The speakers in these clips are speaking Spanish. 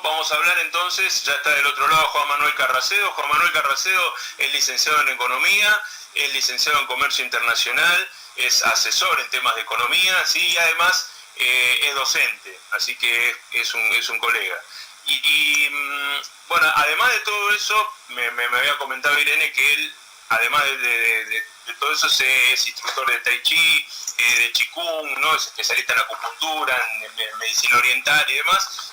vamos a hablar entonces, ya está del otro lado Juan Manuel Carracedo. Juan Manuel Carracedo es licenciado en Economía, es licenciado en Comercio Internacional, es asesor en temas de economía, ¿sí? Y además es docente, así que es un colega. Bueno, además de todo eso, me había comentado Irene que él, además de todo eso, es instructor de Tai Chi, de Qigong, ¿no? Es especialista en acupuntura, en medicina oriental y demás.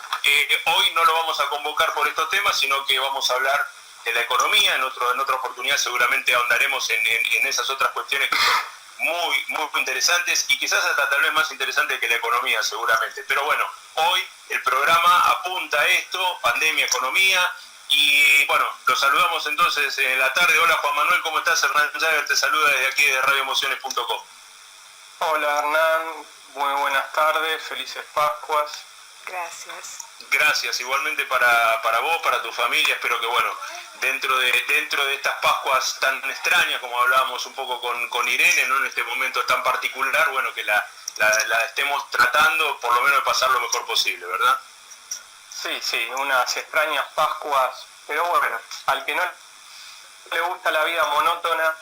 Hoy no lo vamos a convocar por estos temas, sino que vamos a hablar de la economía. En otra oportunidad seguramente ahondaremos en esas otras cuestiones que son muy interesantes y quizás hasta tal vez más interesantes que la economía seguramente. Pero bueno, hoy el programa apunta a esto, pandemia, economía. Y bueno, los saludamos entonces en la tarde. Hola Juan Manuel, ¿cómo estás? Hernán Jagger te saluda desde aquí de radioemociones.com. Hola Hernán, muy buenas tardes, felices Pascuas. Gracias, igualmente para vos, para tu familia. Espero que bueno, dentro de estas Pascuas tan extrañas, como hablábamos un poco con Irene, ¿no? En este momento tan particular, bueno, que la estemos tratando por lo menos de pasar lo mejor posible, ¿verdad? Sí, unas extrañas Pascuas, pero bueno, al que no le gusta la vida monótona,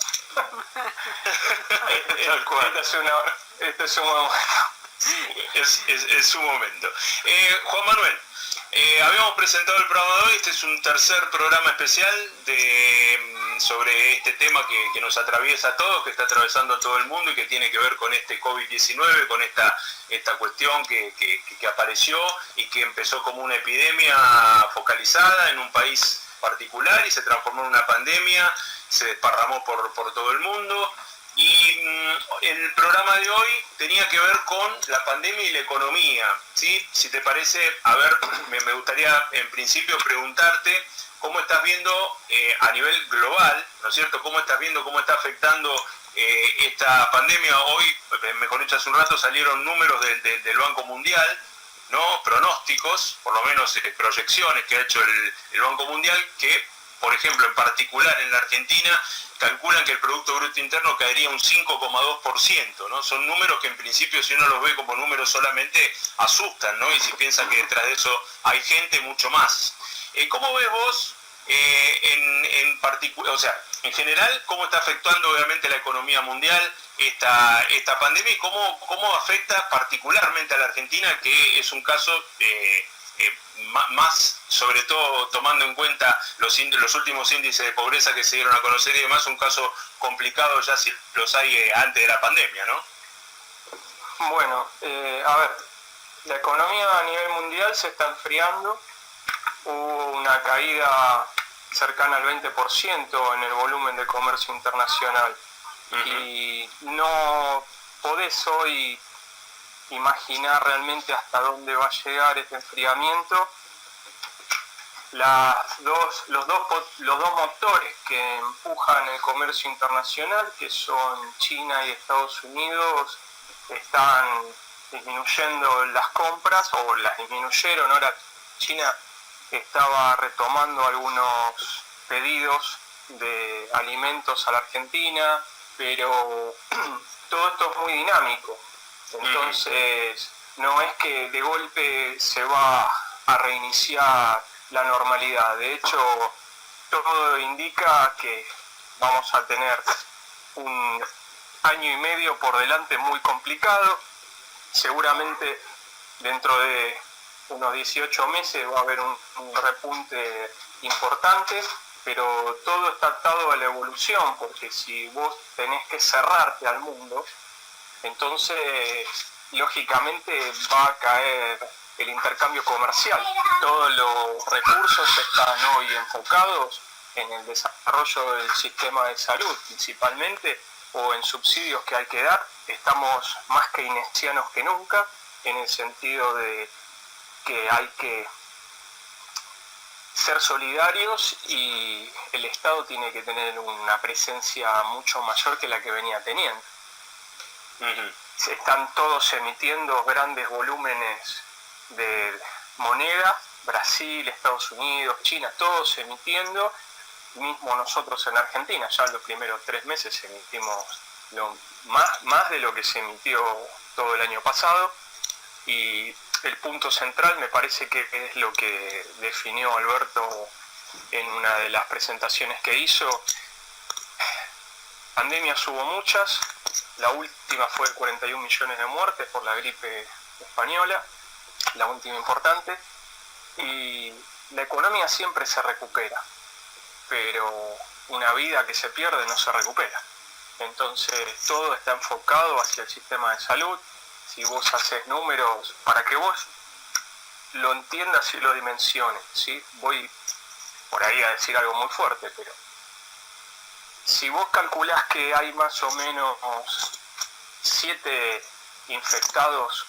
este es un momento. Es su momento. Juan Manuel, habíamos presentado el programa de hoy. Este es un tercer programa especial sobre este tema que nos atraviesa a todos, que está atravesando a todo el mundo y que tiene que ver con este COVID-19, con esta cuestión que apareció y que empezó como una epidemia focalizada en un país particular y se transformó en una pandemia, se desparramó por todo el mundo. Y el programa de hoy tenía que ver con la pandemia y la economía, ¿sí? Si te parece, a ver, me gustaría en principio preguntarte cómo estás viendo a nivel global, ¿no es cierto? ¿Cómo estás viendo, cómo está afectando esta pandemia? Hoy, mejor dicho, hace un rato salieron números del Banco Mundial, ¿no? Pronósticos, por lo menos proyecciones que ha hecho el Banco Mundial, que, por ejemplo, en particular en la Argentina, calculan que el Producto Bruto Interno caería un 5,2%, ¿no? Son números que en principio, si uno los ve como números solamente, asustan, ¿no? Y si piensa que detrás de eso hay gente, mucho más. ¿Cómo ves vos, en particular, o sea, en general, cómo está afectando obviamente la economía mundial esta pandemia y cómo afecta particularmente a la Argentina, que es un caso más, sobre todo tomando en cuenta los últimos índices de pobreza que se dieron a conocer y demás, un caso complicado ya si los hay antes de la pandemia, ¿no? Bueno, a ver, la economía a nivel mundial se está enfriando, hubo una caída cercana al 20% en el volumen de comercio internacional. Uh-huh. Y no podés hoy imaginar realmente hasta dónde va a llegar este enfriamiento. Los dos motores que empujan el comercio internacional, que son China y Estados Unidos, están disminuyendo las compras, o las disminuyeron. Ahora China estaba retomando algunos pedidos de alimentos a la Argentina, pero todo esto es muy dinámico. Entonces, no es que de golpe se va a reiniciar la normalidad. De hecho, todo indica que vamos a tener un año y medio por delante muy complicado. Seguramente dentro de unos 18 meses va a haber un repunte importante, pero todo está atado a la evolución, porque si vos tenés que cerrarte al mundo, entonces lógicamente va a caer el intercambio comercial. Todos los recursos están hoy enfocados en el desarrollo del sistema de salud principalmente, o en subsidios que hay que dar. Estamos más keynesianos que nunca, en el sentido de que hay que ser solidarios y el Estado tiene que tener una presencia mucho mayor que la que venía teniendo. Uh-huh. Se están todos emitiendo grandes volúmenes de moneda, Brasil, Estados Unidos, China, todos emitiendo, mismo nosotros en Argentina, ya en los primeros 3 meses emitimos más de lo que se emitió todo el año pasado, y el punto central me parece que es lo que definió Alberto en una de las presentaciones que hizo. Pandemias hubo muchas, la última fue de 41 millones de muertes por la gripe española, la última importante, y la economía siempre se recupera, pero una vida que se pierde no se recupera. Entonces todo está enfocado hacia el sistema de salud. Si vos haces números, para que vos lo entiendas y lo dimensiones, ¿sí? Voy por ahí a decir algo muy fuerte, pero si vos calculás que hay más o menos 7 infectados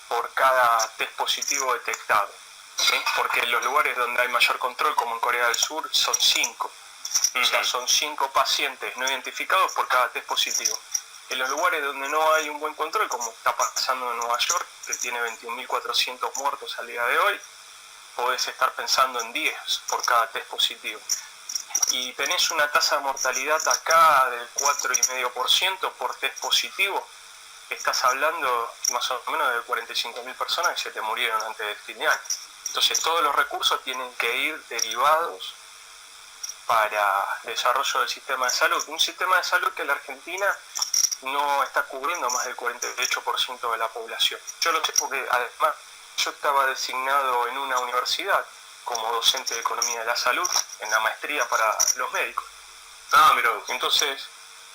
por cada test positivo detectado, ¿sí? Porque en los lugares donde hay mayor control, como en Corea del Sur, son 5. O sea, son 5 pacientes no identificados por cada test positivo. En los lugares donde no hay un buen control, como está pasando en Nueva York, que tiene 21.400 muertos al día de hoy, podés estar pensando en 10 por cada test positivo. Y tenés una tasa de mortalidad acá del 4,5% por test positivo. Estás hablando más o menos de 45.000 personas que se te murieron antes del fin de año. Entonces todos los recursos tienen que ir derivados para desarrollo del sistema de salud. Un sistema de salud que la Argentina no está cubriendo más del 48% de la población. Yo lo sé porque además yo estaba designado en una universidad como docente de Economía de la Salud en la maestría para los médicos. Mira. Entonces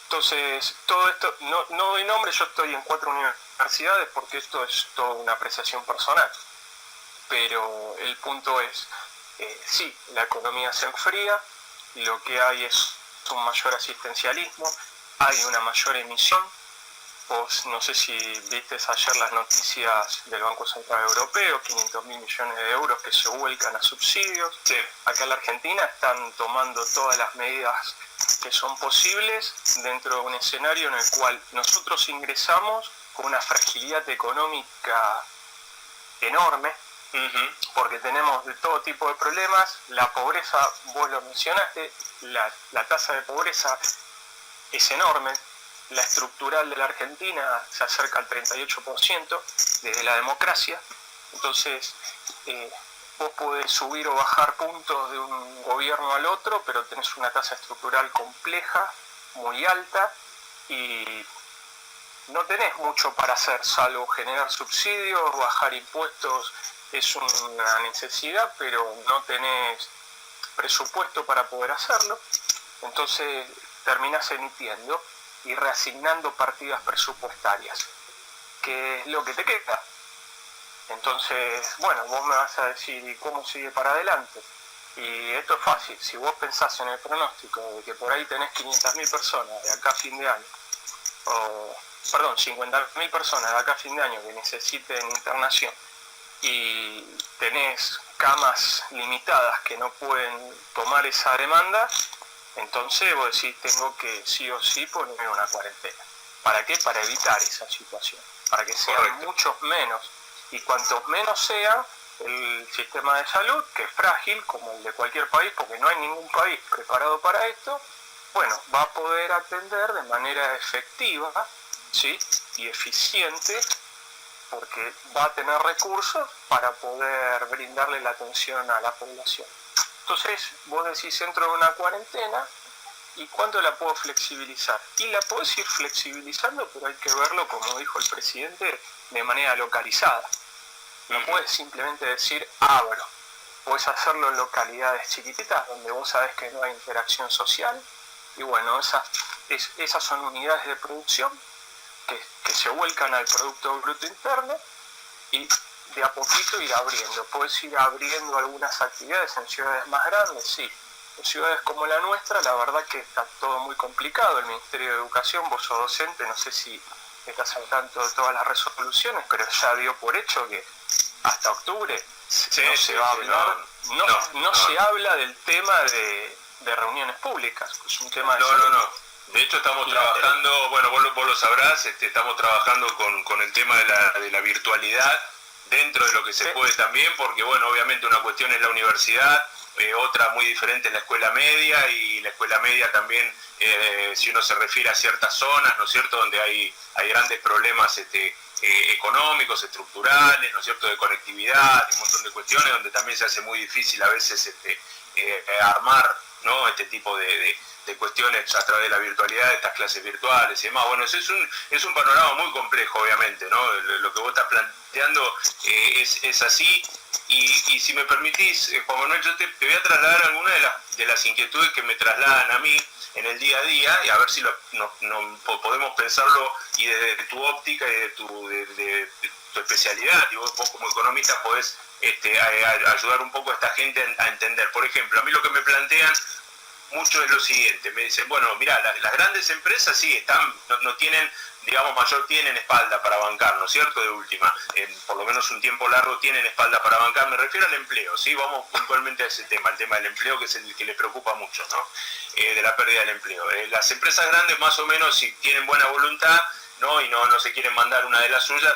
todo esto, no doy nombre, yo estoy en 4 universidades porque esto es toda una apreciación personal. Pero el punto es, sí, la economía se enfría, lo que hay es un mayor asistencialismo, hay una mayor emisión. Vos no sé si viste ayer las noticias del Banco Central Europeo, 500.000 millones de euros que se vuelcan a subsidios. Sí. Acá en la Argentina están tomando todas las medidas que son posibles dentro de un escenario en el cual nosotros ingresamos con una fragilidad económica enorme, porque tenemos de todo tipo de problemas. La pobreza, vos lo mencionaste, la tasa de pobreza es enorme. La estructural de la Argentina se acerca al 38% desde la democracia. Entonces vos podés subir o bajar puntos de un gobierno al otro, pero tenés una tasa estructural compleja, muy alta, y no tenés mucho para hacer, salvo generar subsidios, bajar impuestos. Es una necesidad, pero no tenés presupuesto para poder hacerlo. Entonces terminás emitiendo y reasignando partidas presupuestarias, que es lo que te queda. Entonces, bueno, vos me vas a decir, ¿y cómo sigue para adelante? Y esto es fácil. Si vos pensás en el pronóstico de que por ahí tenés 500.000 personas de acá a fin de año, 50.000 personas de acá a fin de año que necesiten internación, y tenés camas limitadas que no pueden tomar esa demanda, entonces vos decís, tengo que sí o sí poner una cuarentena. ¿Para qué? Para evitar esa situación, para que sean Correcto. muchos menos, y cuantos menos sea, el sistema de salud, que es frágil como el de cualquier país, porque no hay ningún país preparado para esto, bueno, va a poder atender de manera efectiva, ¿sí?, y eficiente, porque va a tener recursos para poder brindarle la atención a la población. Entonces, vos decís, entro en una cuarentena, ¿y cuánto la puedo flexibilizar? Y la podés ir flexibilizando, pero hay que verlo, como dijo el presidente, de manera localizada. No puedes simplemente decir, abro. Podés hacerlo en localidades chiquititas, donde vos sabés que no hay interacción social, y bueno, esas son unidades de producción que se vuelcan al Producto Bruto Interno, y de a poquito ir abriendo. Puedes ir abriendo algunas actividades en ciudades más grandes, sí. En ciudades como la nuestra, la verdad que está todo muy complicado. El Ministerio de Educación, vos sos docente, no sé si estás al tanto de todas las resoluciones, pero ya dio por hecho que hasta octubre no se va a hablar, no se habla del tema de reuniones públicas. Es un tema de no. De hecho estamos trabajando, bueno, vos lo sabrás, estamos trabajando con el tema de la virtualidad dentro de lo que se puede también, porque bueno, obviamente una cuestión es la universidad, otra muy diferente es la escuela media, y la escuela media también, si uno se refiere a ciertas zonas, ¿no es cierto?, donde hay grandes problemas económicos, estructurales, ¿no es cierto?, de conectividad, un montón de cuestiones donde también se hace muy difícil a veces armar, ¿no?, este tipo de cuestiones a través de la virtualidad, de estas clases virtuales y demás. Bueno, eso es un panorama muy complejo, obviamente, ¿no? Lo que vos estás planteando es así. Y si me permitís, Juan Manuel, yo te voy a trasladar algunas de las inquietudes que me trasladan a mí en el día a día, y a ver si podemos pensarlo y desde tu óptica y de tu especialidad, y vos como economista podés ayudar un poco a esta gente a entender. Por ejemplo, a mí lo que me plantean mucho es lo siguiente: me dicen, bueno, mirá, las grandes empresas sí están, no tienen, digamos, tienen espalda para bancar, ¿no es cierto? De última, por lo menos un tiempo largo tienen espalda para bancar. Me refiero al empleo, ¿sí? Vamos puntualmente a ese tema, el tema del empleo, que es el que les preocupa mucho, ¿no? De la pérdida del empleo. Las empresas grandes, más o menos, si tienen buena voluntad, ¿no?, y no se quieren mandar una de las suyas,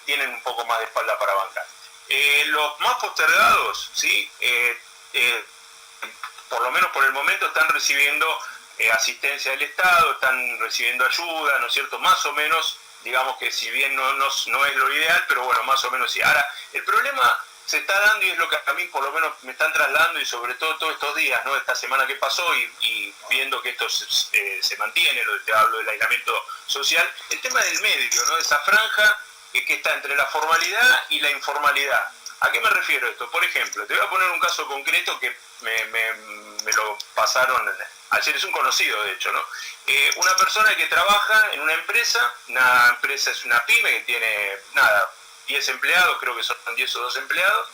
tienen un poco más de espalda para bancar. Los más postergados, ¿sí?, por lo menos por el momento, están recibiendo asistencia del Estado, están recibiendo ayuda, ¿no es cierto? Más o menos, digamos que si bien no es lo ideal, pero bueno, más o menos sí. Ahora, el problema se está dando, y es lo que a mí por lo menos me están trasladando, y sobre todo todos estos días, ¿no?, esta semana que pasó, y viendo que esto se mantiene, te hablo del aislamiento social, el tema del medio, ¿no?, esa franja que está entre la formalidad y la informalidad. ¿A qué me refiero esto? Por ejemplo, te voy a poner un caso concreto que me lo pasaron ayer, es un conocido de hecho, ¿no? Una persona que trabaja en una empresa es una pyme que tiene, 10 empleados, creo que son 10 o 12 empleados,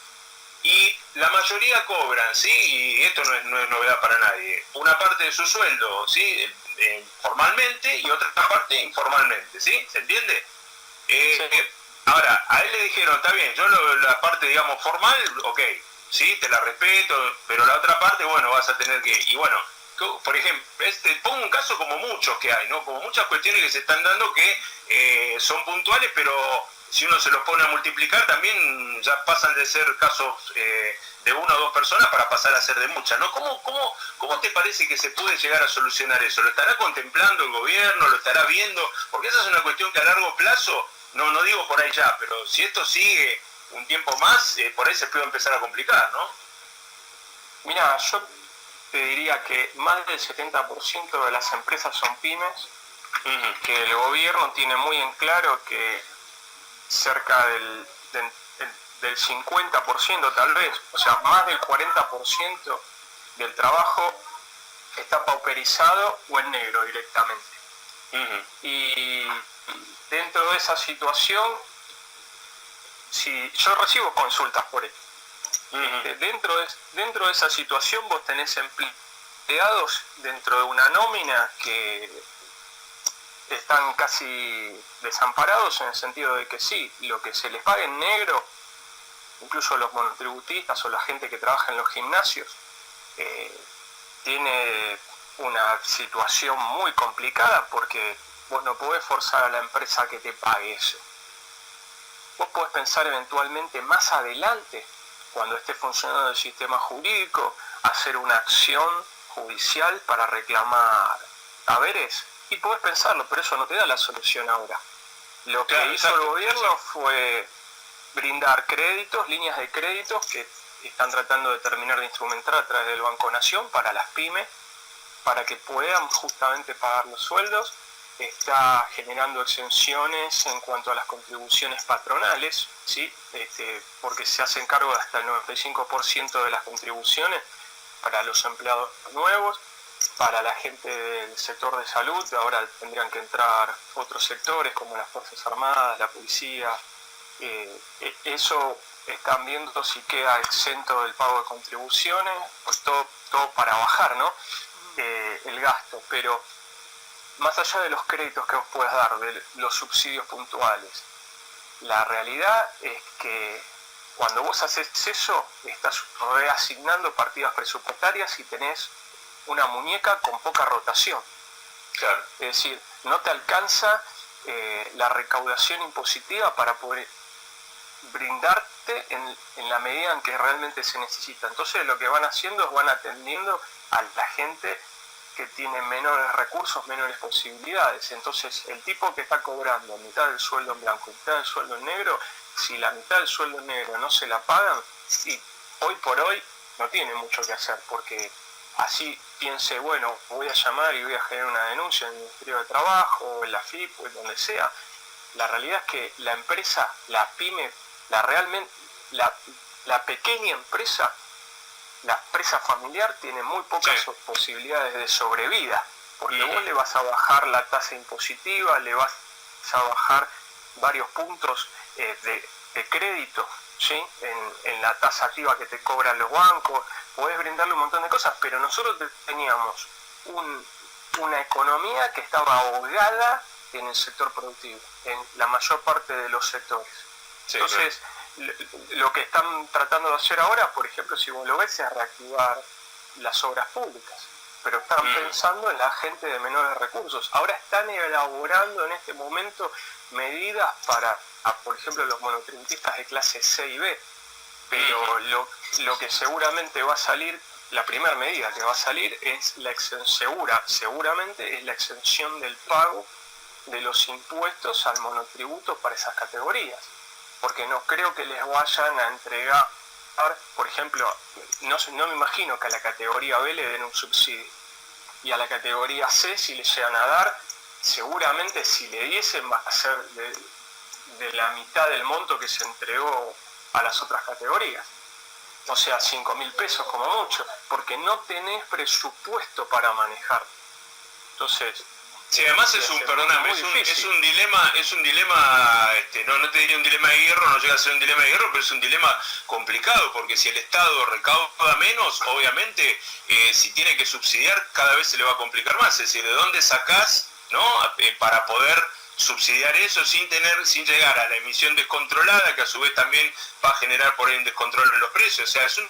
y la mayoría cobran, ¿sí? Y esto no es novedad para nadie, una parte de su sueldo, ¿sí?, formalmente, y otra parte informalmente, ¿sí? ¿Se entiende? Sí. Ahora, a él le dijeron, está bien, yo la parte, digamos, formal, ok, sí, te la respeto, pero la otra parte, bueno, vas a tener que... Y bueno, por ejemplo, pongo un caso como muchos que hay, ¿no? Como muchas cuestiones que se están dando que son puntuales, pero si uno se los pone a multiplicar, también ya pasan de ser casos de una o dos personas para pasar a ser de muchas, ¿no? ¿Cómo te parece que se puede llegar a solucionar eso? ¿Lo estará contemplando el gobierno? ¿Lo estará viendo? Porque esa es una cuestión que a largo plazo, no digo por ahí ya, pero si esto sigue un tiempo más, por ahí se puede empezar a complicar, ¿no? Mira, yo te diría que más del 70% de las empresas son pymes, que el gobierno tiene muy en claro que cerca del 50% tal vez, o sea, más del 40% del trabajo está pauperizado o en negro directamente. Y dentro de esa situación, si yo recibo consultas por esto, dentro de esa situación vos tenés empleados dentro de una nómina que están casi desamparados, en el sentido de que sí, lo que se les paga en negro, incluso los monotributistas o la gente que trabaja en los gimnasios, tiene una situación muy complicada, porque vos no podés forzar a la empresa a que te pague eso. Vos podés pensar eventualmente más adelante, cuando esté funcionando el sistema jurídico, hacer una acción judicial para reclamar haberes. Y podés pensarlo, pero eso no te da la solución ahora. Lo que hizo el gobierno fue brindar créditos, líneas de créditos que están tratando de terminar de instrumentar a través del Banco Nación para las pymes, para que puedan justamente pagar los sueldos. Está generando exenciones en cuanto a las contribuciones patronales, ¿sí? Porque se hacen cargo de hasta el 95% de las contribuciones para los empleados nuevos. Para la gente del sector de salud, ahora tendrían que entrar otros sectores como las Fuerzas Armadas, la policía. Eso están viendo si queda exento del pago de contribuciones, pues todo para bajar, ¿no?, el gasto. Pero más allá de los créditos que vos puedas dar, de los subsidios puntuales, la realidad es que cuando vos haces eso, estás reasignando partidas presupuestarias y tenés una muñeca con poca rotación. Claro. Es decir, no te alcanza la recaudación impositiva para poder brindarte en la medida en que realmente se necesita. Entonces lo que van haciendo es van atendiendo a la gente que tiene menores recursos, menores posibilidades. Entonces, el tipo que está cobrando mitad del sueldo en blanco, mitad del sueldo en negro, si la mitad del sueldo en negro no se la pagan, y hoy por hoy no tiene mucho que hacer, porque así piense, bueno, voy a llamar y voy a generar una denuncia en el Ministerio de Trabajo, o en la FIP, o en donde sea. La realidad es que la empresa, la pyme, la pequeña empresa, la empresa familiar tiene muy pocas posibilidades de sobrevida, porque vos le vas a bajar la tasa impositiva, le vas a bajar varios puntos de crédito, ¿sí? en la tasa activa que te cobran los bancos, podés brindarle un montón de cosas, pero nosotros teníamos una economía que estaba ahogada en el sector productivo, en la mayor parte de los sectores. Sí, entonces, lo que están tratando de hacer ahora, por ejemplo, si vos lo ves, es reactivar las obras públicas, pero están pensando en la gente de menores recursos. Ahora están elaborando en este momento medidas para, por ejemplo, los monotributistas de clase C y B, pero lo que seguramente va a salir, la primera medida que va a salir es la seguramente es la exención del pago de los impuestos al monotributo para esas categorías, porque no creo que les vayan a entregar, por ejemplo, no me imagino que a la categoría B le den un subsidio, y a la categoría C, si le llegan a dar, seguramente si le diesen va a ser de la mitad del monto que se entregó a las otras categorías, o sea, 5.000 pesos como mucho, porque no tenés presupuesto para manejar. Entonces, sí, además es un dilema, no te diría un dilema de hierro, no llega a ser un dilema de hierro, pero es un dilema complicado, porque si el Estado recauda menos, obviamente, si tiene que subsidiar, cada vez se le va a complicar más. Es decir, ¿de dónde sacás, no, para poder subsidiar eso sin llegar a la emisión descontrolada, que a su vez también va a generar por ahí un descontrol en los precios? O sea, es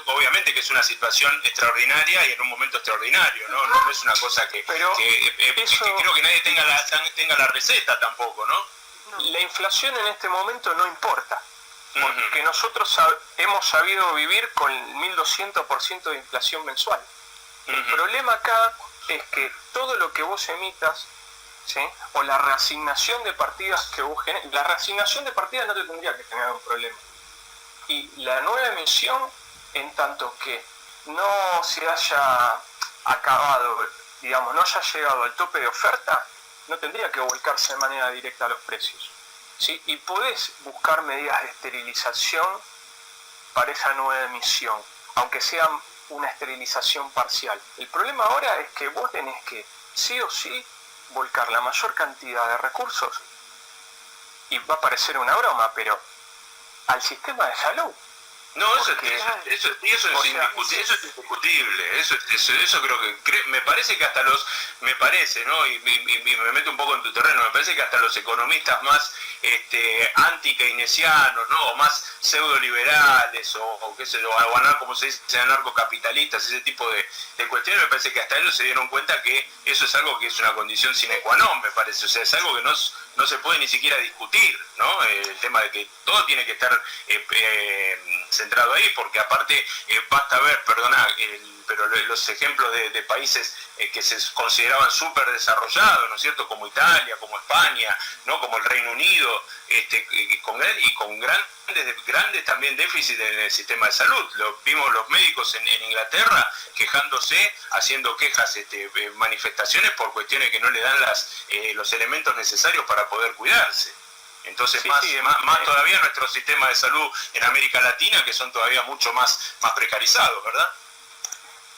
obviamente que es una situación extraordinaria y en un momento extraordinario, no es una cosa que creo que nadie tenga la receta tampoco, ¿no? La inflación en este momento no importa, porque nosotros hemos sabido vivir con el 1.200% de inflación mensual. El problema acá es que todo lo que vos emitas, ¿sí? O la reasignación de partidas que vos generes, la reasignación de partidas no te tendría que generar un problema. Y la nueva emisión, en tanto que no se haya acabado, digamos, no haya llegado al tope de oferta, no tendría que volcarse de manera directa a los precios, ¿sí? Y podés buscar medidas de esterilización para esa nueva emisión, aunque sea una esterilización parcial. El problema ahora es que vos tenés que, sí o sí, volcar la mayor cantidad de recursos, y va a parecer una broma, pero al sistema de salud. No, eso es indiscutible, eso me parece que hasta ¿no? Y me meto un poco en tu terreno, me parece que hasta los economistas más anti-keynesianos, ¿no? O más pseudo-liberales, o qué sé yo, como se dice, anarcocapitalistas, ese tipo de cuestiones, me parece que hasta ellos se dieron cuenta que eso es algo que es una condición sine qua non, me parece, o sea, es algo que no se puede ni siquiera discutir, ¿no? El tema de que todo tiene que estar centrado ahí, porque aparte basta ver, pero los ejemplos de países que se consideraban súper desarrollados, ¿no es cierto?, como Italia, como España, ¿no?, como el Reino Unido, con grandes también déficits en el sistema de salud. Vimos los médicos en Inglaterra quejándose, haciendo quejas, manifestaciones por cuestiones que no le dan los elementos necesarios para poder cuidarse. Entonces, más todavía nuestro sistema de salud en América Latina, que son todavía mucho más precarizados, ¿verdad?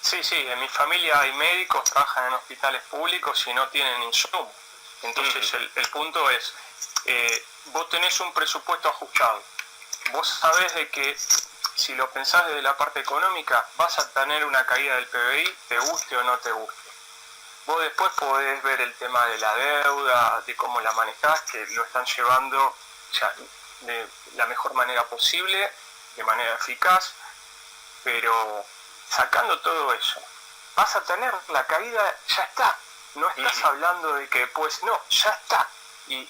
Sí, en mi familia hay médicos, trabajan en hospitales públicos y no tienen insumos. Entonces el punto es, vos tenés un presupuesto ajustado. Vos sabés de que si lo pensás desde la parte económica, vas a tener una caída del PBI, te guste o no te guste. Vos después podés ver el tema de la deuda, de cómo la manejás, que lo están llevando de la mejor manera posible, de manera eficaz, pero sacando todo eso, vas a tener la caída, ya está. No estás hablando de que pues no, ya está. Y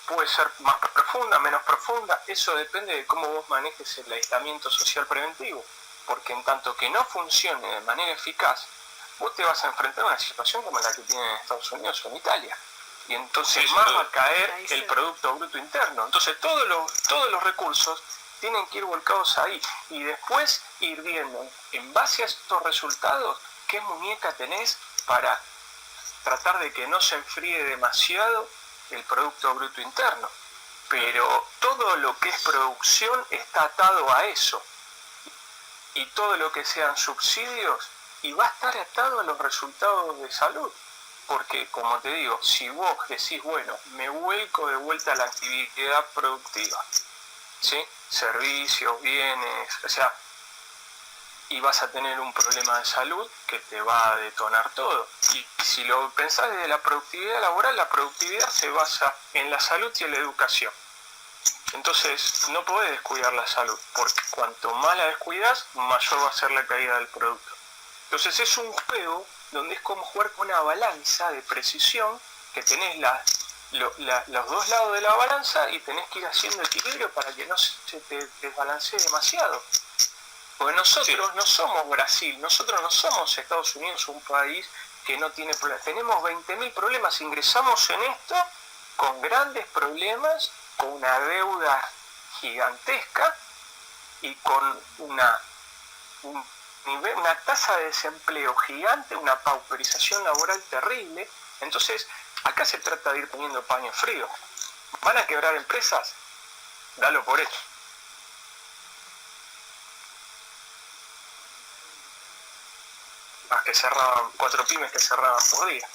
puede ser más profunda, menos profunda, eso depende de cómo vos manejes el aislamiento social preventivo, porque en tanto que no funcione de manera eficaz, vos te vas a enfrentar a una situación como la que tienen en Estados Unidos o en Italia. Y entonces Sí, más sin va duda. a caer el Producto Bruto Interno. Entonces todos los recursos tienen que ir volcados ahí y después ir viendo, en base a estos resultados, qué muñeca tenés para tratar de que no se enfríe demasiado el Producto Bruto Interno. Pero todo lo que es producción está atado a eso. Y todo lo que sean subsidios, y va a estar atado a los resultados de salud. Porque, como te digo, si vos decís, bueno, me vuelco de vuelta a la actividad productiva, ¿sí? Servicios, bienes, o sea, y vas a tener un problema de salud que te va a detonar todo. Y si lo pensás desde la productividad laboral, la productividad se basa en la salud y en la educación. Entonces, no podés descuidar la salud, porque cuanto más la descuidas, mayor va a ser la caída del producto. Entonces, es un juego donde es como jugar con una balanza de precisión, que tenés los dos lados de la balanza y tenés que ir haciendo equilibrio para que no se te desbalancee demasiado. Porque nosotros no somos Brasil, nosotros no somos Estados Unidos, un país que no tiene problemas. Tenemos 20.000 problemas, ingresamos en esto con grandes problemas, con una deuda gigantesca y con una tasa de desempleo gigante, una pauperización laboral terrible. Entonces, acá se trata de ir poniendo paño frío. ¿Van a quebrar empresas? Dalo por hecho. Las que cerraban, 4 pymes que cerraban por día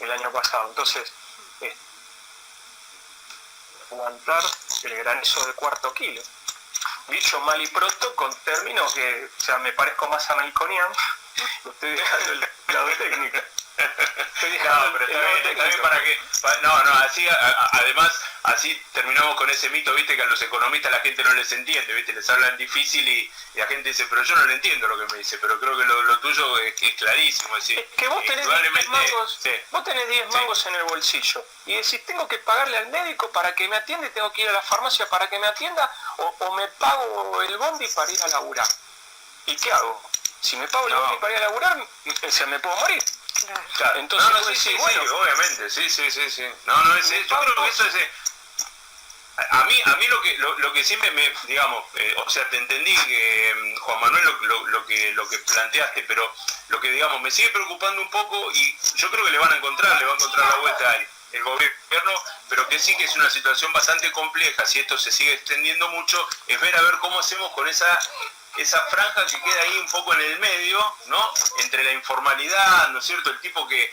el año pasado. Entonces, aguantar el granizo de cuarto kilo. Dicho mal y pronto, con términos que, o sea, me parezco más a Melconian, estoy dejando el lado técnico. No, pero está bien para que... así, además, así terminamos con ese mito, viste, que a los economistas la gente no les entiende, viste, les hablan difícil y la gente dice, pero yo no le entiendo lo que me dice, pero creo que lo tuyo es clarísimo. Es decir, que vos tenés 10 mangos, vos tenés 10 mangos en el bolsillo y decís, tengo que pagarle al médico para que me atienda y tengo que ir a la farmacia para que me atienda o me pago el bondi para ir a laburar. ¿Y qué hago? Si me pago el bondi para ir a laburar, me puedo morir. Claro. Entonces, sí, obviamente, sí. Yo creo que eso es... A mí lo que siempre me, digamos, o sea, te entendí que, Juan Manuel, lo que planteaste, pero lo que, digamos, me sigue preocupando un poco y yo creo que le va a encontrar la vuelta el gobierno, pero que sí que es una situación bastante compleja, si esto se sigue extendiendo mucho, es ver a ver cómo hacemos con esa franja que queda ahí un poco en el medio, ¿no? Entre la informalidad, ¿no es cierto? El tipo que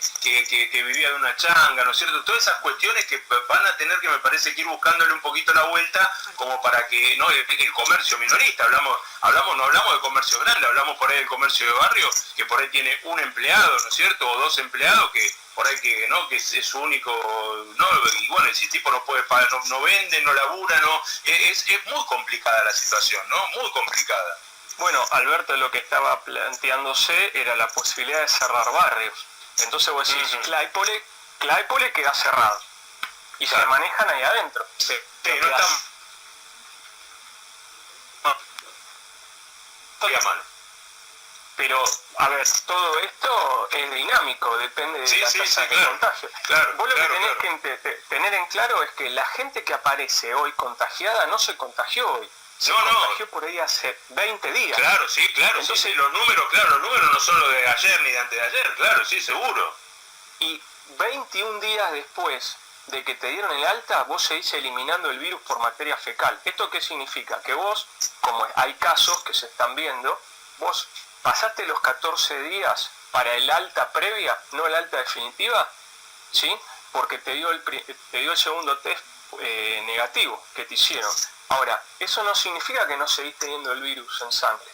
vivía de una changa, ¿no es cierto? Todas esas cuestiones que van a tener que, me parece, que ir buscándole un poquito la vuelta, como para que, ¿no? El comercio minorista, no hablamos de comercio grande, hablamos por ahí del comercio de barrio, que por ahí tiene un empleado, ¿no es cierto? O 2 empleados que por ahí que es su único, ¿no? Y bueno, ese tipo no puede pagar, no vende, no labura, no, es muy complicada la situación, ¿no? Muy complicada. Bueno, Alberto, lo que estaba planteándose era la posibilidad de cerrar barrios. Entonces vos decís, Claypole queda cerrado. Y se manejan ahí adentro. No están... Pero, a ver, todo esto es dinámico, depende de la tasa de contagio. Vos lo que tenés que tener en claro es que la gente que aparece hoy contagiada no se contagió hoy. Se contagió por ahí hace 20 días. Claro. Entonces, los números no son los de ayer ni de antes de ayer, claro, sí, seguro. Y 21 días después de que te dieron el alta, vos seguís eliminando el virus por materia fecal. ¿Esto qué significa? Que vos, como hay casos que se están viendo, vos pasaste los 14 días para el alta previa, no el alta definitiva, ¿sí? Porque te dio el segundo test negativo que te hicieron. Ahora, eso no significa que no seguís teniendo el virus en sangre.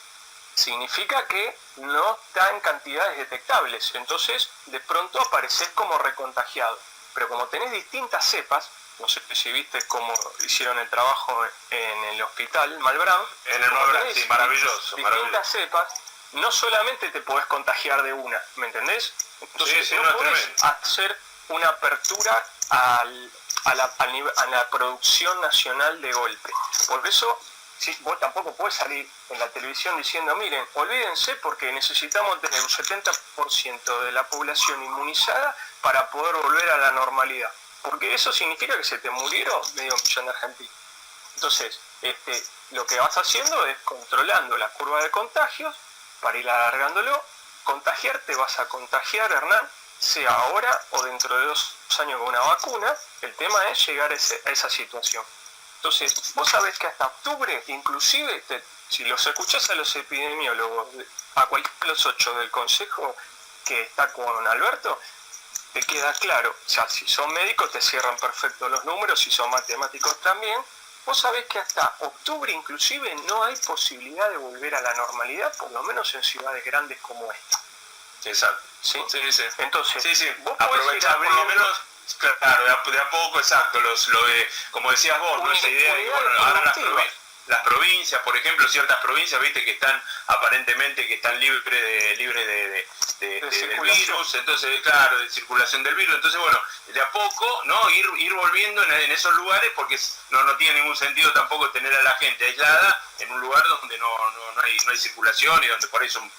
Significa que no está en cantidades detectables. Entonces, de pronto apareces como recontagiado. Pero como tenés distintas cepas, no sé si viste cómo hicieron el trabajo en el hospital Malbrán. En el Malbrán, sí, maravilloso. Distintas cepas, no solamente te podés contagiar de una, ¿me entendés? Entonces, no podés hacer una apertura a la producción nacional de golpe. Por eso Sí, vos tampoco podés salir en la televisión diciendo, miren, olvídense porque necesitamos tener un 70% de la población inmunizada para poder volver a la normalidad. Porque eso significa que se te murieron medio millón de argentinos. Entonces, lo que vas haciendo es controlando la curva de contagios para ir alargándolo. Contagiarte vas a contagiar, Hernán, sea ahora o dentro de 2 años con una vacuna. El tema es llegar a esa situación. Entonces, vos sabés que hasta octubre, inclusive, si los escuchás a los epidemiólogos, a cualquiera de los 8 del consejo que está con Alberto, te queda claro. O sea, si son médicos te cierran perfecto los números, si son matemáticos también. Vos sabés que hasta octubre inclusive no hay posibilidad de volver a la normalidad, por lo menos en ciudades grandes como esta. Exacto. ¿Sí? Sí, sí. Entonces, sí. vos podés aprovechar por lo menos, claro, de a poco, exacto, lo de, como decías vos, ¿no? Esa idea de que, bueno, ahora las provincias, por ejemplo, ciertas provincias, viste, que están aparentemente que están libres del virus, entonces, claro, de circulación del virus, entonces, bueno, de a poco, ¿no? Ir volviendo en esos lugares, porque no tiene ningún sentido tampoco tener a la gente aislada en un lugar donde no hay circulación y donde por ahí son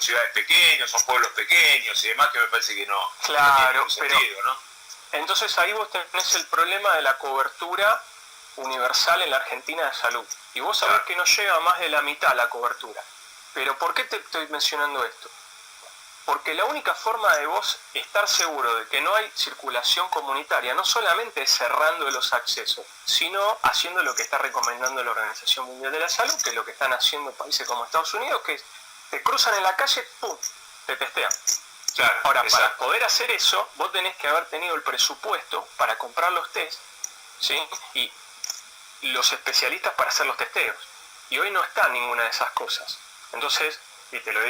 ciudades pequeñas, son pueblos pequeños y demás, que me parece que no tiene ningún sentido, ¿no? Entonces ahí vos tenés el problema de la cobertura universal en la Argentina de salud. Y vos sabés que no llega a más de la mitad la cobertura. Pero ¿por qué te estoy mencionando esto? Porque la única forma de vos estar seguro de que no hay circulación comunitaria no solamente es cerrando los accesos, sino haciendo lo que está recomendando la Organización Mundial de la Salud, que es lo que están haciendo países como Estados Unidos, que es, te cruzan en la calle, ¡pum!, te testean. Claro, ahora, exacto. Para poder hacer eso, vos tenés que haber tenido el presupuesto para comprar los test, ¿sí? Y los especialistas para hacer los testeos. Y hoy no está ninguna de esas cosas. Entonces, y te lo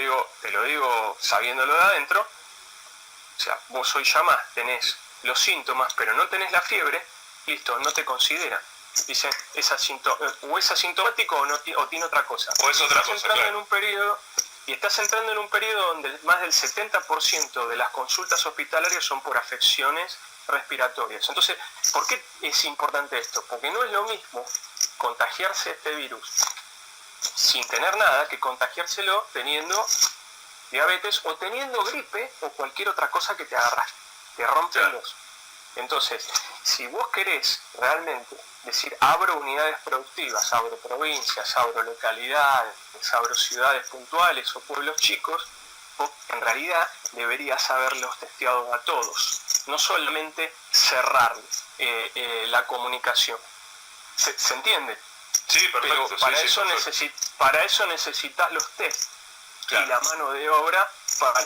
digo sabiéndolo de adentro, o sea, vos hoy llamás, tenés los síntomas, pero no tenés la fiebre, listo, no te consideran. Dicen, o es asintomático o tiene otra cosa. O es otra cosa, entrando claro. Estás entrando en un periodo donde más del 70% de las consultas hospitalarias son por afecciones respiratorias. Entonces, ¿por qué es importante esto? Porque no es lo mismo contagiarse este virus sin tener nada que contagiárselo teniendo diabetes o teniendo gripe o cualquier otra cosa que te agarras, te rompen los. Entonces, si vos querés realmente decir abro unidades productivas, abro provincias, abro localidades, abro ciudades puntuales o pueblos chicos, vos en realidad deberías haberlos testeado a todos, no solamente cerrar la comunicación. ¿Se entiende? Sí, perfecto. Pero para eso necesitas los test, claro, y la mano de obra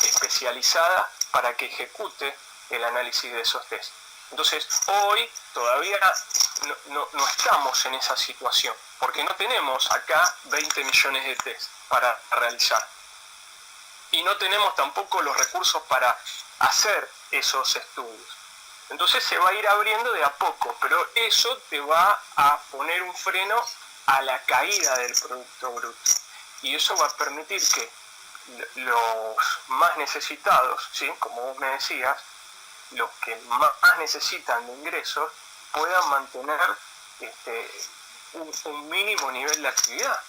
especializada para que ejecute el análisis de esos test. Entonces, hoy todavía no estamos en esa situación, porque no tenemos acá 20 millones de test para realizar. Y no tenemos tampoco los recursos para hacer esos estudios. Entonces se va a ir abriendo de a poco, pero eso te va a poner un freno a la caída del Producto Bruto. Y eso va a permitir que los más necesitados, ¿sí?, como vos me decías, los que más necesitan de ingresos, puedan mantener un mínimo nivel de actividad.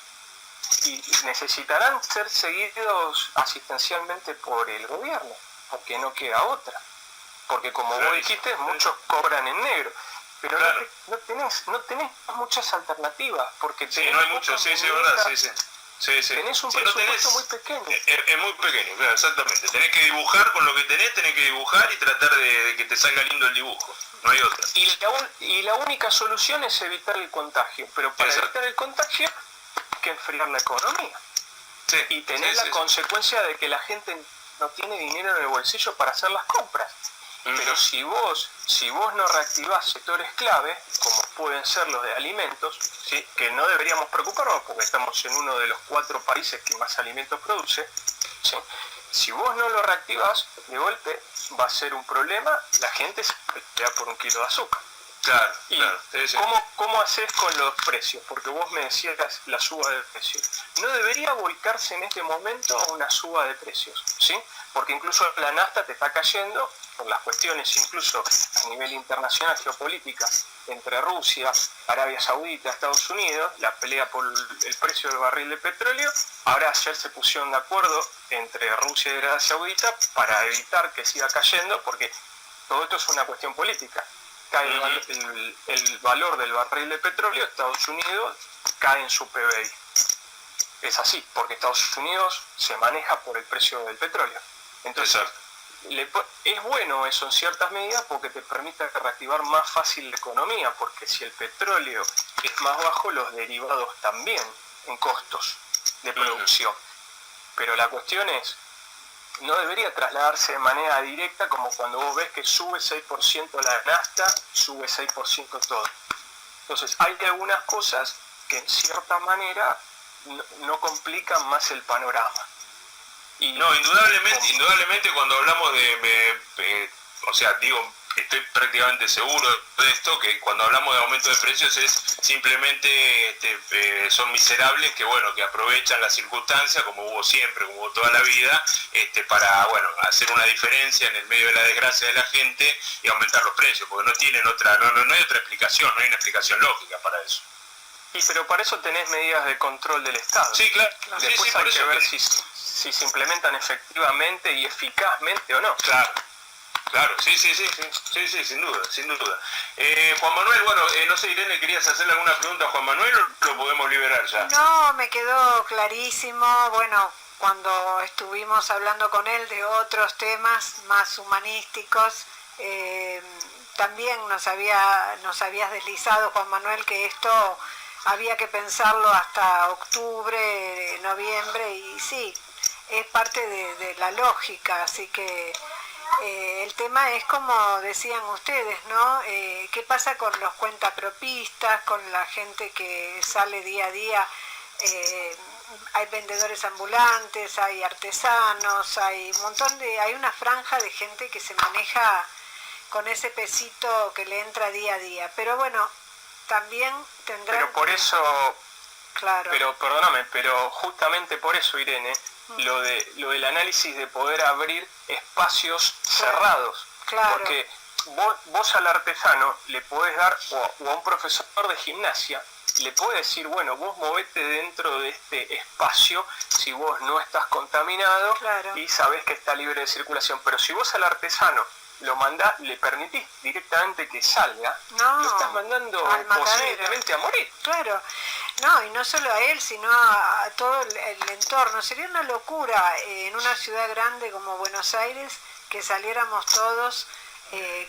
Y necesitarán ser seguidos asistencialmente por el gobierno, porque no queda otra. Porque como vos dijiste, muchos cobran en negro. Pero claro, no tenés muchas alternativas, porque no hay mucho, verdad, tenés un presupuesto muy pequeño. Es muy pequeño, claro, exactamente. Tenés que dibujar con lo que tenés que dibujar y tratar de que te salga lindo el dibujo. No hay otra. Y la única solución es evitar el contagio. Pero para evitar el contagio hay que enfriar la economía. Sí, y tener la consecuencia de que la gente no tiene dinero en el bolsillo para hacer las compras. Pero si vos no reactivás sectores clave, como pueden ser los de alimentos, ¿sí?, que no deberíamos preocuparnos porque estamos en uno de los 4 países que más alimentos produce, ¿sí?, si vos no lo reactivás, de golpe va a ser un problema, la gente se pelea por un kilo de azúcar. Claro, ¿Y claro. Sí, sí. cómo haces con los precios? Porque vos me decías la suba de precios. No debería volcarse en este momento a una suba de precios, ¿sí? Porque incluso la nafta te está cayendo por las cuestiones incluso a nivel internacional geopolítica entre Rusia, Arabia Saudita, Estados Unidos, la pelea por el precio del barril de petróleo. Ahora ayer se pusieron de acuerdo entre Rusia y Arabia Saudita para evitar que siga cayendo, porque todo esto es una cuestión política. Cae el valor del barril de petróleo, Estados Unidos cae en su PBI. Es así, porque Estados Unidos se maneja por el precio del petróleo. Entonces, es bueno eso en ciertas medidas porque te permite reactivar más fácil la economía, porque si el petróleo es más bajo, los derivados también en costos de producción. Pero la cuestión es, no debería trasladarse de manera directa como cuando vos ves que sube 6% la nafta, sube 6% todo. Entonces hay algunas cosas que en cierta manera no complican más el panorama. No, indudablemente cuando hablamos o sea, digo, estoy prácticamente seguro de esto, que cuando hablamos de aumento de precios es simplemente son miserables que bueno, que aprovechan las circunstancias, como hubo siempre, como hubo toda la vida, para bueno, hacer una diferencia en el medio de la desgracia de la gente y aumentar los precios, porque no tienen otra, no hay otra explicación, no hay una explicación lógica para eso. Y pero para eso tenés medidas de control del Estado. Sí, claro. Después sí, hay que ver si se implementan efectivamente y eficazmente o no. Claro, sí, sin duda. Juan Manuel, bueno, no sé, Irene, ¿querías hacerle alguna pregunta a Juan Manuel o lo podemos liberar ya? No, me quedó clarísimo, bueno, cuando estuvimos hablando con él de otros temas más humanísticos, también nos habías deslizado, Juan Manuel, que esto había que pensarlo hasta octubre, noviembre, y sí, es parte de la lógica, así que el tema es como decían ustedes, ¿no? ¿Qué pasa con los cuentapropistas, con la gente que sale día a día? Hay vendedores ambulantes, hay artesanos, hay un montón hay una franja de gente que se maneja con ese pesito que le entra día a día, pero bueno, también tendrán... Pero por eso, claro. pero justamente por eso, Irene, lo del análisis de poder abrir espacios cerrados. Claro. Porque vos al artesano le podés dar, o a un profesor de gimnasia, le podés decir, bueno, vos movete dentro de este espacio si vos no estás contaminado, claro, y sabés que está libre de circulación. Pero si vos al artesano lo mandás, le permitís directamente que salga, lo estás mandando posiblemente a morir. Claro. No, y no solo a él, sino a todo el entorno. Sería una locura en una ciudad grande como Buenos Aires que saliéramos todos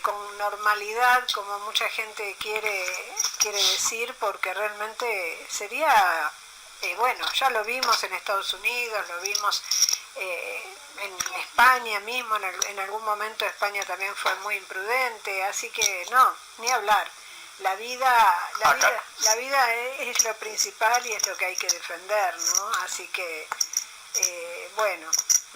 con normalidad, como mucha gente quiere decir, porque realmente sería, bueno, ya lo vimos en Estados Unidos, lo vimos en España mismo, en algún momento España también fue muy imprudente, así que no, ni hablar. La vida es lo principal y es lo que hay que defender, ¿no? Así que, bueno.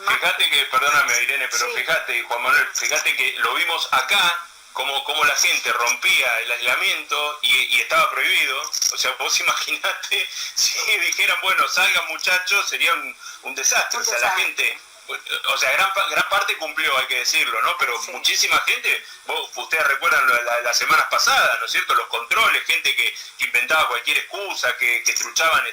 Fíjate que, perdóname Irene, pero sí. Fíjate, Juan Manuel, fíjate que lo vimos acá, como la gente rompía el aislamiento y estaba prohibido. O sea, vos imaginate si dijeran, bueno, salgan muchachos, sería un desastre. O sea, la gente... O sea, gran parte cumplió, hay que decirlo, ¿no? Pero sí, muchísima gente, ustedes recuerdan las semanas pasadas, ¿no es cierto? Los controles, gente que inventaba cualquier excusa, que truchaban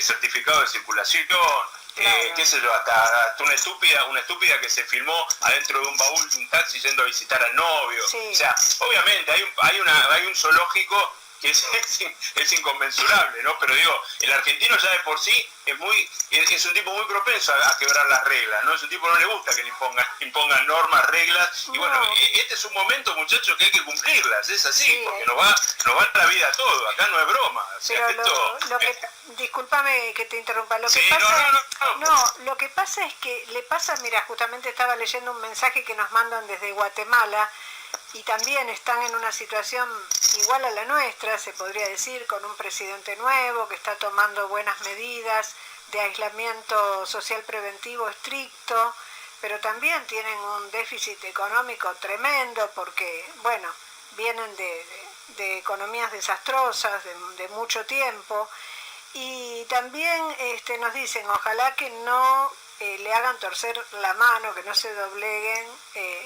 certificado de circulación, claro, qué sé yo, hasta una estúpida que se filmó adentro de un baúl de un taxi yendo a visitar al novio. Sí. O sea, obviamente hay un zoológico que es inconmensurable, ¿no? Pero digo, el argentino ya de por sí es un tipo muy propenso a quebrar las reglas, ¿no? Es un tipo que no le gusta que le impongan normas, reglas, y bueno, este es un momento, muchachos, que hay que cumplirlas, es así, sí, porque nos va la vida todo, acá no es broma. O sea, discúlpame que te interrumpa, lo que sí, pasa lo que pasa es que le pasa, mira, justamente estaba leyendo un mensaje que nos mandan desde Guatemala, y también están en una situación igual a la nuestra, se podría decir, con un presidente nuevo que está tomando buenas medidas de aislamiento social preventivo estricto, pero también tienen un déficit económico tremendo porque, bueno, vienen de economías desastrosas, de mucho tiempo, y también nos dicen, ojalá que no le hagan torcer la mano, que no se dobleguen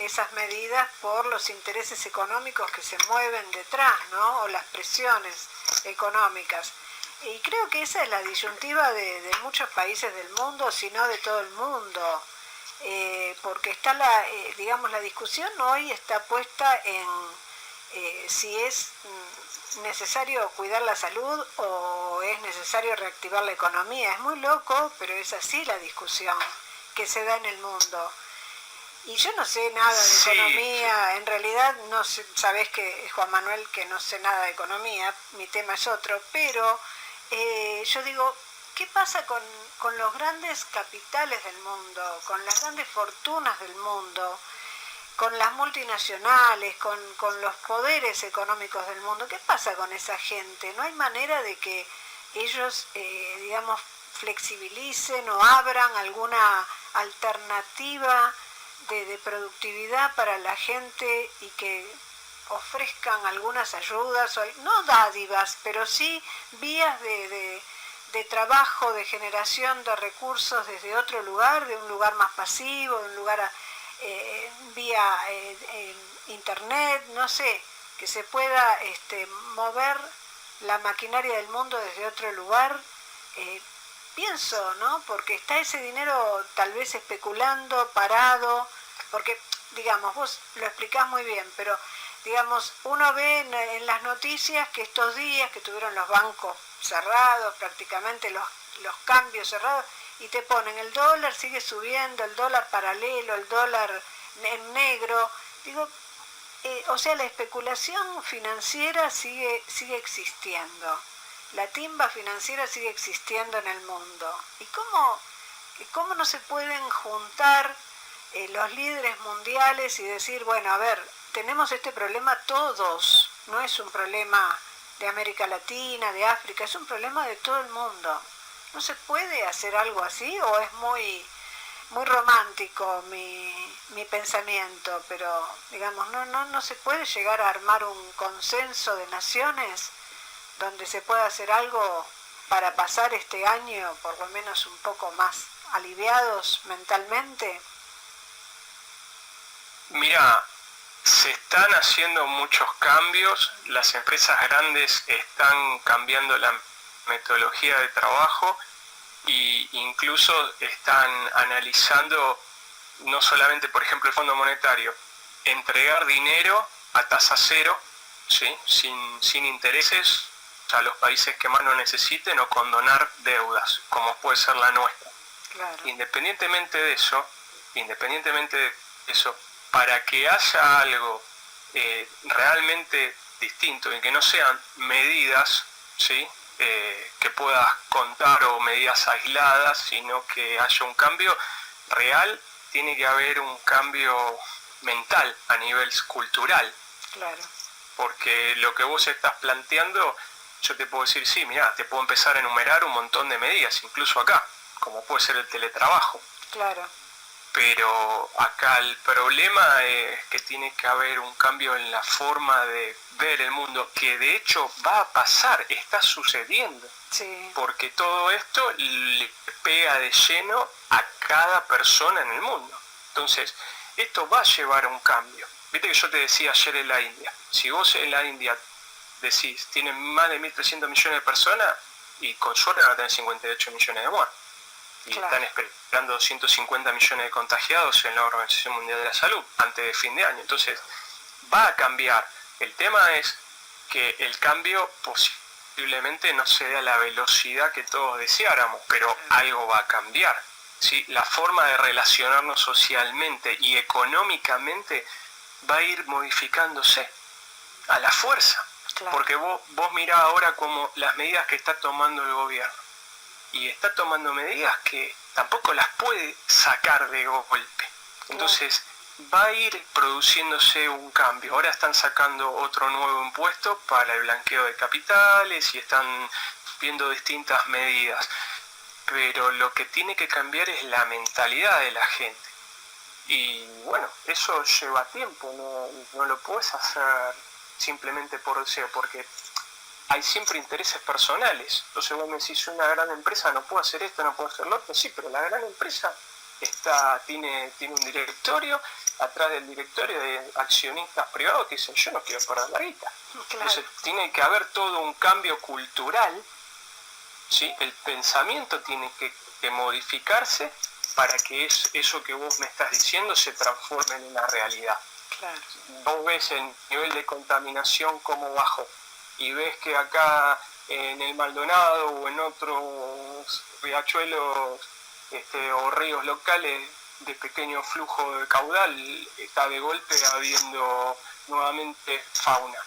esas medidas por los intereses económicos que se mueven detrás, ¿no? O las presiones económicas. Y creo que esa es la disyuntiva de muchos países del mundo, si no de todo el mundo, porque está la discusión hoy está puesta en si es necesario cuidar la salud o es necesario reactivar la economía. Es muy loco, pero es así la discusión que se da en el mundo. Y yo no sé nada de economía, en realidad no sé, sabés que Juan Manuel que no sé nada de economía, mi tema es otro, pero yo digo, ¿qué pasa con los grandes capitales del mundo, con las grandes fortunas del mundo, con las multinacionales, con los poderes económicos del mundo? ¿Qué pasa con esa gente? ¿No hay manera de que ellos, flexibilicen o abran alguna alternativa de productividad para la gente y que ofrezcan algunas ayudas, no dádivas, pero sí vías de trabajo, de generación de recursos desde otro lugar, de un lugar más pasivo, de un lugar vía internet, no sé, que se pueda mover la maquinaria del mundo desde otro lugar? Pienso, ¿no? Porque está ese dinero tal vez especulando, parado, porque, digamos, vos lo explicás muy bien, pero, digamos, uno ve en las noticias que estos días que tuvieron los bancos cerrados, prácticamente los cambios cerrados, y te ponen el dólar sigue subiendo, el dólar paralelo, el dólar en negro, digo, o sea, la especulación financiera sigue existiendo. La timba financiera sigue existiendo en el mundo. ¿Y cómo no se pueden juntar los líderes mundiales y decir, bueno, a ver, tenemos este problema todos, no es un problema de América Latina, de África, es un problema de todo el mundo? ¿No se puede hacer algo así o es muy romántico mi pensamiento? Pero, digamos, no se puede llegar a armar un consenso de naciones donde se pueda hacer algo para pasar este año por lo menos un poco más aliviados mentalmente. Mira, se están haciendo muchos cambios, las empresas grandes están cambiando la metodología de trabajo e incluso están analizando, no solamente, por ejemplo, el Fondo Monetario, entregar dinero a tasa cero, ¿sí? sin intereses a los países que más lo necesiten, o condonar deudas, como puede ser la nuestra. Claro. Independientemente de eso, para que haya algo realmente distinto y que no sean medidas, ¿sí? Que puedas contar o medidas aisladas, sino que haya un cambio real, tiene que haber un cambio mental a nivel cultural. Claro. Porque lo que vos estás planteando, yo te puedo decir, sí, mirá, te puedo empezar a enumerar un montón de medidas, incluso acá, como puede ser el teletrabajo. Claro. Pero acá el problema es que tiene que haber un cambio en la forma de ver el mundo, que de hecho va a pasar, está sucediendo. Sí. Porque todo esto le pega de lleno a cada persona en el mundo. Entonces, esto va a llevar a un cambio. Viste que yo te decía ayer en la India, si vos en la India decís, tienen más de 1.300 millones de personas, y con suerte van a tener 58 millones de muertos. Y claro, están esperando 250 millones de contagiados en la Organización Mundial de la Salud antes de fin de año. Entonces, va a cambiar. El tema es que el cambio posiblemente no se dé a la velocidad que todos deseáramos, pero algo va a cambiar, ¿sí? La forma de relacionarnos socialmente y económicamente va a ir modificándose a la fuerza. Claro. Porque vos mirá ahora como las medidas que está tomando el gobierno, y está tomando medidas que tampoco las puede sacar de golpe. Entonces va a ir produciéndose un cambio. Ahora están sacando otro nuevo impuesto para el blanqueo de capitales y están viendo distintas medidas. Pero lo que tiene que cambiar es la mentalidad de la gente. Y bueno, eso lleva tiempo, no lo puedes hacer simplemente por deseo, porque hay siempre intereses personales. Entonces vos me decís, una gran empresa no puede hacer esto, no puede hacer lo otro. Sí, pero la gran empresa tiene un directorio, atrás del directorio de accionistas privados que dicen, yo no quiero perder la guita. Claro. Entonces tiene que haber todo un cambio cultural, ¿sí? El pensamiento tiene que modificarse para que eso que vos me estás diciendo se transforme en una realidad. Claro. Vos ves el nivel de contaminación como bajó, y ves que acá en el Maldonado o en otros riachuelos o ríos locales de pequeño flujo de caudal está de golpe habiendo nuevamente fauna.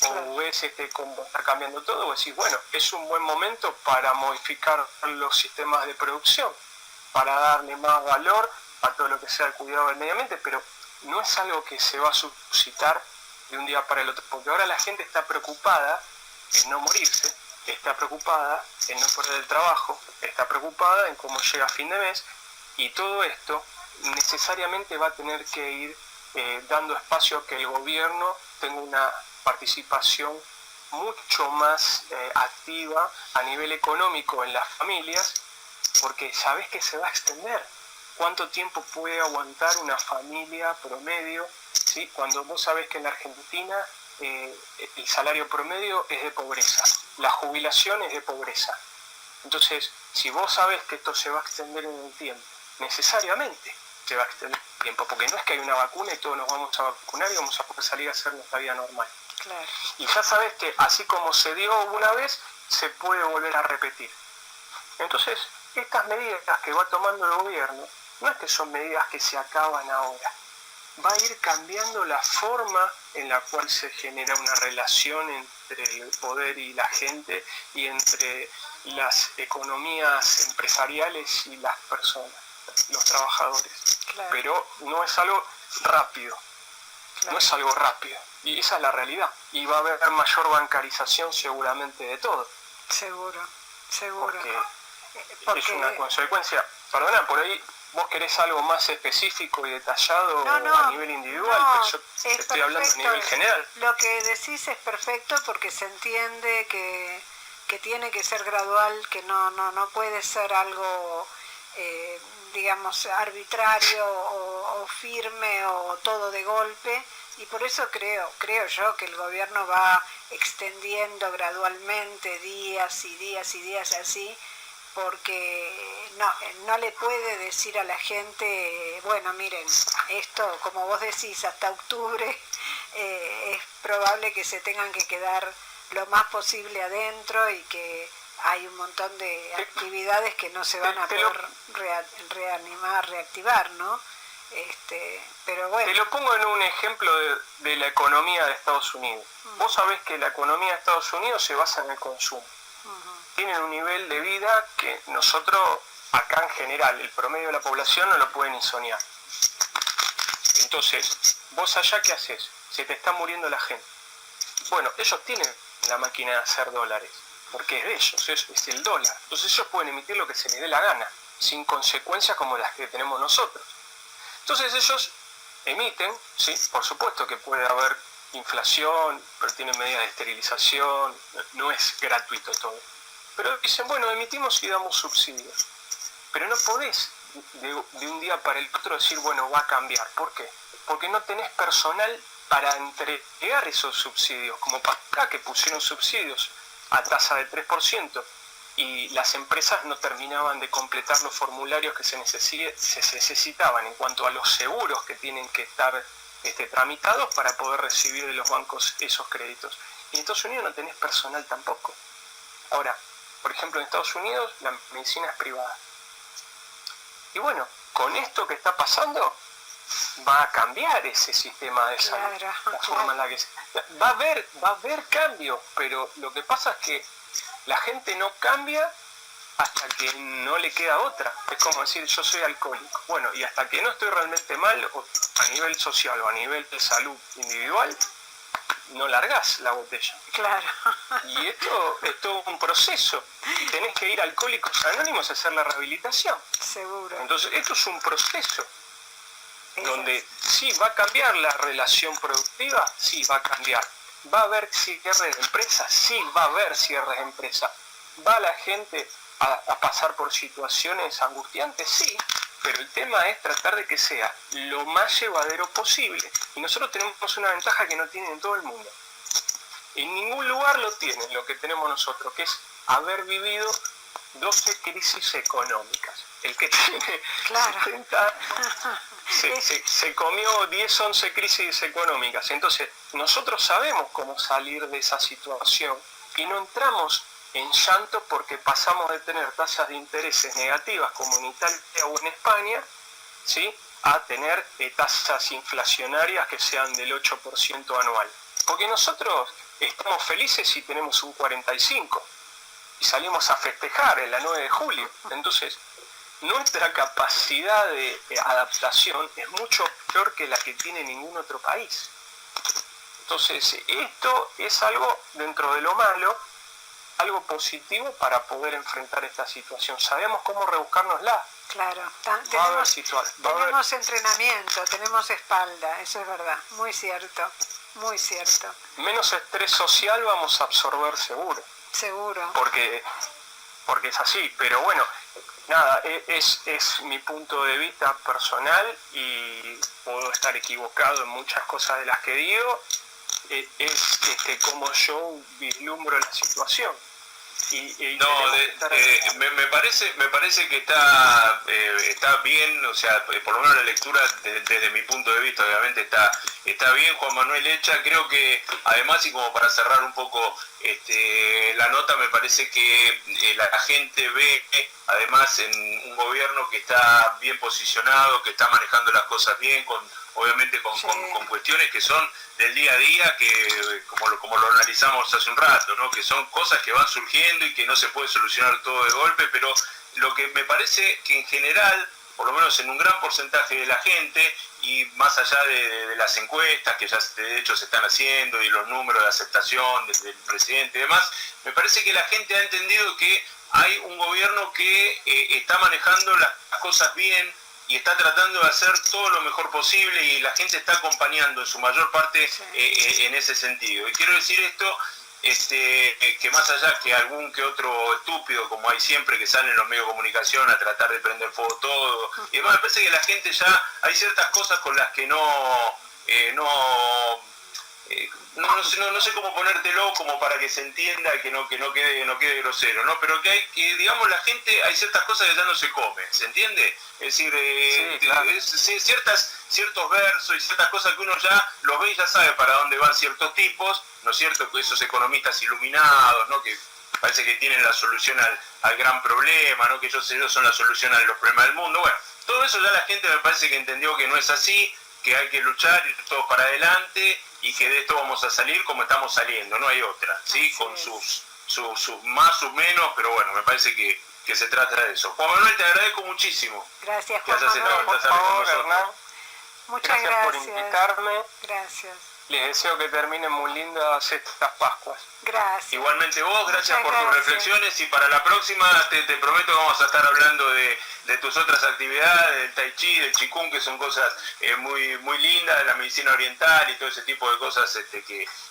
O ves cómo está cambiando todo, o decís, bueno, es un buen momento para modificar los sistemas de producción, para darle más valor a todo lo que sea el cuidado del medio ambiente, pero no es algo que se va a suscitar de un día para el otro, porque ahora la gente está preocupada en no morirse, está preocupada en no perder el trabajo, está preocupada en cómo llega a fin de mes, y todo esto necesariamente va a tener que ir dando espacio a que el gobierno tenga una participación mucho más activa a nivel económico en las familias, porque sabes que se va a extender. ¿Cuánto tiempo puede aguantar una familia promedio? ¿Sí? Cuando vos sabés que en la Argentina el salario promedio es de pobreza, la jubilación es de pobreza. Entonces, si vos sabés que esto se va a extender en el tiempo, necesariamente se va a extender en el tiempo, porque no es que hay una vacuna y todos nos vamos a vacunar y vamos a poder salir a hacer nuestra vida normal. Claro. Y ya sabés que así como se dio una vez, se puede volver a repetir. Entonces, estas medidas que va tomando el gobierno, no es que son medidas que se acaban ahora, va a ir cambiando la forma en la cual se genera una relación entre el poder y la gente, y entre las economías empresariales y las personas, los trabajadores. Claro. Pero no es algo rápido, Claro. no es algo rápido, y esa es la realidad. Y va a haber mayor bancarización seguramente de todo. Seguro. Porque es una consecuencia. Perdona, por ahí vos querés algo más específico y detallado a nivel individual, pero yo te estoy hablando a nivel general. Lo que decís es perfecto porque se entiende que tiene que ser gradual, que no puede ser algo, digamos, arbitrario o firme o todo de golpe. Y por eso creo yo que el gobierno va extendiendo gradualmente días y días y días así, porque no le puede decir a la gente, bueno, miren, esto, como vos decís, hasta octubre es probable que se tengan que quedar lo más posible adentro y que hay un montón de actividades que no se van a poder reactivar, ¿no? Pero bueno. Te lo pongo en un ejemplo de la economía de Estados Unidos. Vos sabés que la economía de Estados Unidos se basa en el consumo. Tienen un nivel de vida que nosotros, acá en general, el promedio de la población no lo puede ni soñar. Entonces, vos allá, ¿qué haces? Se te está muriendo la gente. Bueno, ellos tienen la máquina de hacer dólares, porque es de ellos, es el dólar. Entonces ellos pueden emitir lo que se les dé la gana, sin consecuencias como las que tenemos nosotros. Entonces ellos emiten, sí, por supuesto que puede haber inflación, pero tienen medidas de esterilización, no es gratuito todo. Pero dicen, bueno, emitimos y damos subsidios. Pero no podés de un día para el otro decir, bueno, va a cambiar. ¿Por qué? Porque no tenés personal para entregar esos subsidios, como para acá que pusieron subsidios a tasa de 3%. Y las empresas no terminaban de completar los formularios que se necesitaban en cuanto a los seguros que tienen que estar tramitados para poder recibir de los bancos esos créditos. Y en Estados Unidos no tenés personal tampoco. Ahora, por ejemplo, en Estados Unidos la medicina es privada. Y bueno, con esto que está pasando, va a cambiar ese sistema de salud. Claro, la forma en la que va a haber cambios, pero lo que pasa es que la gente no cambia hasta que no le queda otra. Es como decir, yo soy alcohólico. Bueno, y hasta que no estoy realmente mal, o a nivel social o a nivel de salud individual, no largás la botella. Claro. Y esto es todo un proceso. Y tenés que ir a Alcohólicos Anónimos a hacer la rehabilitación. Seguro. Entonces, esto es un proceso donde sí va a cambiar la relación productiva, sí va a cambiar, ¿Va a haber cierre de empresas? Sí, va a haber cierres de empresas. ¿Va la gente a pasar por situaciones angustiantes? Sí, pero el tema es tratar de que sea lo más llevadero posible. Y nosotros tenemos una ventaja que no tienen todo el mundo. En ningún lugar lo tienen lo que tenemos nosotros, que es haber vivido 12 crisis económicas. El que tiene claro. 70 se comió 10, 11 crisis económicas. Entonces, nosotros sabemos cómo salir de esa situación y no entramos en llanto porque pasamos de tener tasas de intereses negativas como en Italia o en España, ¿sí?, a tener tasas inflacionarias que sean del 8% anual. Porque nosotros estamos felices si tenemos un 45% y salimos a festejar en la 9 de julio. Entonces, nuestra capacidad de adaptación es mucho peor que la que tiene ningún otro país. Entonces, esto es algo, dentro de lo malo, algo positivo para poder enfrentar esta situación. Sabemos cómo rebuscárnosla. Claro, tenemos entrenamiento, tenemos espalda, eso es verdad, muy cierto, muy cierto. Menos estrés social vamos a absorber seguro. Seguro. Porque es así, pero bueno, nada, es mi punto de vista personal y puedo estar equivocado en muchas cosas de las que digo, es como yo vislumbro la situación. Me parece que está bien, o sea, por lo menos la lectura desde mi punto de vista obviamente está bien, Juan Manuel Echa. Creo que además, y como para cerrar un poco la nota, me parece que la gente ve además en un gobierno que está bien posicionado, que está manejando las cosas bien, obviamente con cuestiones que son del día a día, que como lo analizamos hace un rato, ¿no?, que son cosas que van surgiendo y que no se puede solucionar todo de golpe, pero lo que me parece que en general, por lo menos en un gran porcentaje de la gente, y más allá de las encuestas que ya de hecho se están haciendo y los números de aceptación del presidente y demás, me parece que la gente ha entendido que hay un gobierno que está manejando las cosas bien y está tratando de hacer todo lo mejor posible, y la gente está acompañando en su mayor parte en ese sentido. Y quiero decir esto, que más allá que algún que otro estúpido, como hay siempre, que sale en los medios de comunicación a tratar de prender fuego todo, y además me parece que la gente ya, hay ciertas cosas con las que no sé cómo ponértelo como para que se entienda, que no quede grosero, ¿no? Pero que digamos, la gente, hay ciertas cosas que ya no se comen, ¿se entiende? Es decir, claro, ciertos versos y ciertas cosas que uno ya los ve y ya sabe para dónde van ciertos tipos, ¿no es cierto? Que esos economistas iluminados, ¿no?, que parece que tienen la solución al gran problema, ¿no?, que ellos son la solución a los problemas del mundo. Bueno, todo eso ya la gente me parece que entendió que no es así, que hay que luchar, ir todos para adelante, y que de esto vamos a salir como estamos saliendo, no hay otra, ¿sí? Así con sus más, sus menos, pero bueno, me parece que se trata de eso. Juan Manuel, te agradezco muchísimo. Gracias, Juan Manuel. Por favor, Hernán. Muchas gracias por invitarme. Gracias. Les deseo que terminen muy lindas estas Pascuas. Gracias. Igualmente vos, gracias por tus reflexiones, y para la próxima te prometo que vamos a estar hablando de tus otras actividades, del tai chi, del qigong, que son cosas muy, muy lindas, de la medicina oriental y todo ese tipo de cosas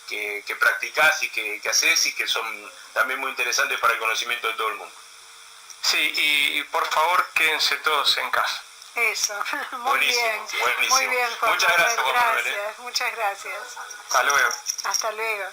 que practicás y que haces, y que son también muy interesantes para el conocimiento de todo el mundo. Sí, y por favor quédense todos en casa. Eso, buenísimo. Muy bien, Juan. Muchas gracias, Juan Manuel. Muchas gracias. Hasta luego. Hasta luego.